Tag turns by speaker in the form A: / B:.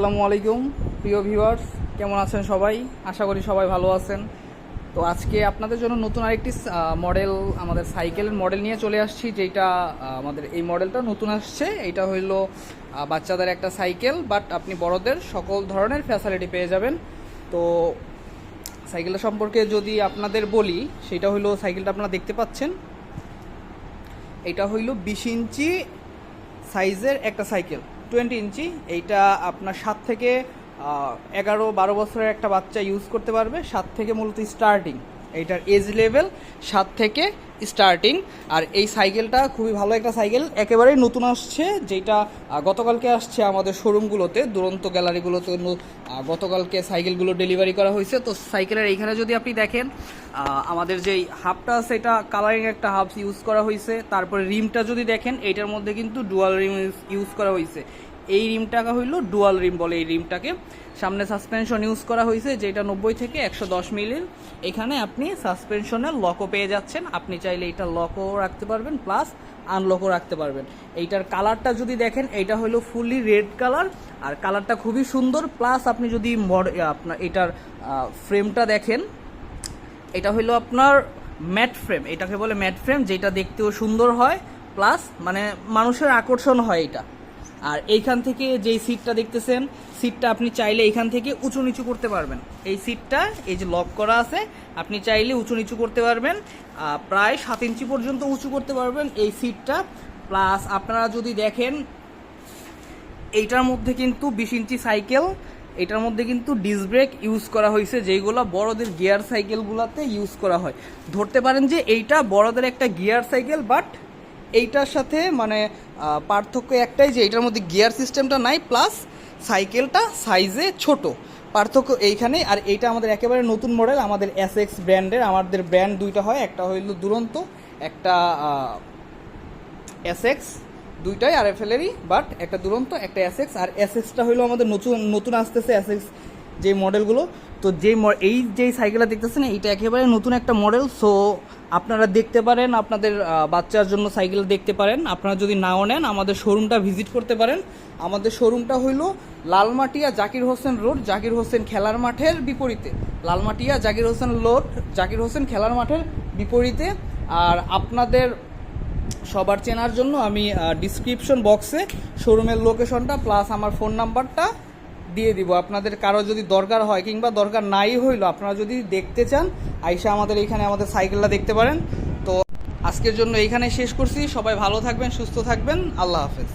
A: আসসালামু আলাইকুম প্রিয় ভিউয়ার্স, কেমন আছেন সবাই? আশা করি সবাই ভালো আছেন। তো আজকে আপনাদের জন্য নতুন আরেকটি মডেল, আমাদের সাইকেলের মডেল নিয়ে চলে আসছি, যেটা আমাদের এই মডেলটা নতুন আসছে। এটা হইলো বাচ্চাদের একটা সাইকেল, বাট আপনি বড়দের সকল ধরনের ফ্যাসিলিটি পেয়ে যাবেন। তো সাইকেলটা সম্পর্কে যদি আপনাদের বলি, সেটা হইলো সাইকেলটা আপনারা দেখতে পাচ্ছেন, এটা হইলো 20 ইঞ্চি সাইজের একটা সাইকেল, 20 ইঞ্চি। এইটা আপনার 7 থেকে 11-12 বছরের একটা বাচ্চা ইউজ করতে পারবে। 7 থেকে মূলত স্টার্টিং, এইটার এজ লেভেল 7 থেকে স্টার্টিং। আর এই সাইকেলটা খুবই ভালো একটা সাইকেল, একেবারেই নতুন আসছে, যেটা গতকালকে আসছে আমাদের শোরুমগুলোতে, দুরন্ত গ্যালারিগুলোতে গতকালকে সাইকেলগুলো ডেলিভারি করা হয়েছে। তো সাইকেলের এইখানে যদি আপনি দেখেন, আমাদের যেই হাবটা আছে এটা কালারিং একটা হাব ইউজ করা হয়েছে। তারপরে রিমটা যদি দেখেন, এইটার মধ্যে কিন্তু ডুয়াল রিম ইউজ করা হয়েছে। এই রিমটাকে হইলো ডুয়াল রিম বলে এই রিমটাকে। সামনে সাসপেনশন ইউজ করা হয়েছে, যেটা 90 থেকে 110 মিলির। এখানে আপনি সাসপেনশনের লকও পেয়ে যাচ্ছেন, আপনি চাইলে এটা লকও রাখতে পারবেন, প্লাস আনলকও রাখতে পারবেন। এইটার কালারটা যদি দেখেন, এইটা হলো ফুললি রেড কালার, আর কালারটা খুবই সুন্দর। প্লাস আপনি যদি আপনার এটার ফ্রেমটা দেখেন, এটা হলো আপনার ম্যাট ফ্রেম, এটাকে বলে ম্যাট ফ্রেম, যেটা দেখতেও সুন্দর হয়, প্লাস মানে মানুষের আকর্ষণ হয় এটা। আর এইখান থেকে যেই সিটটা দেখতেছেন, সিটটা আপনি চাইলে এইখান থেকে উঁচু নিচু করতে পারবেন। এই সিটটা এই যে লক করা আছে, আপনি চাইলে উঁচু নিচু করতে পারবেন, প্রায় 7 ইঞ্চি পর্যন্ত উঁচু করতে পারবেন এই সিটটা। প্লাস আপনারা যদি দেখেন, এইটার মধ্যে কিন্তু 20 ইঞ্চি সাইকেল, এটার মধ্যে কিন্তু ডিস্ক ব্রেক ইউজ করা হয়েছে, যেইগুলো বড়দের গিয়ার সাইকেলগুলোতে ইউজ করা হয়। ধরতে পারেন যে এইটা বড়দের একটা গিয়ার সাইকেল, বাট এইটার সাথে মানে পার্থক্য একটাই, যে এইটার মধ্যে গিয়ার সিস্টেমটা নাই, প্লাস সাইকেলটা সাইজে ছোট, পার্থক্য এইখানে। আর এইটা আমাদের একেবারে নতুন মডেল, আমাদের এসএক্স ব্র্যান্ডের। আমাদের ব্র্যান্ড দুইটা হয়, একটা হইল দুরন্ত, একটা এসএক্স, দুইটাই আরএফএলেরই, বাট একটা দুরন্ত একটা এসএক্স। আর এসএক্সটা হইলো আমাদের নতুন আসতেছে এসএক্স যে মডেলগুলো। তো যেই সাইকেলটা দেখতেছেন, এইটা একেবারে নতুন একটা মডেল। সো আপনারা দেখতে পারেন, আপনাদের বাচ্চার জন্য সাইকেল দেখতে পারেন। আপনারা যদি নাও নেন, আমাদের শোরুমটা ভিজিট করতে পারেন। আমাদের শোরুমটা হইলো লালমাটিয়া জাকির হোসেন রোড, জাকির হোসেন খেলার মাঠের বিপরীতে। লালমাটিয়া জাকির হোসেন খেলার মাঠের বিপরীতে। আর আপনাদের সবার চেনার জন্য আমি ডিসক্রিপশন বক্সে শোরুমের লোকেশনটা প্লাস আমার ফোন নাম্বারটা দিয়ে দিব। আপনাদের কারো যদি দরকার হয়, কিংবা দরকার নাই হইলো, আপনারা যদি দেখতে চান, আইসা আমাদের এইখানে আমাদের সাইকেলটা দেখতে পারেন। তো আজকের জন্য এইখানে শেষ করছি। সবাই ভালো থাকবেন, সুস্থ থাকবেন, আল্লাহ হাফেজ।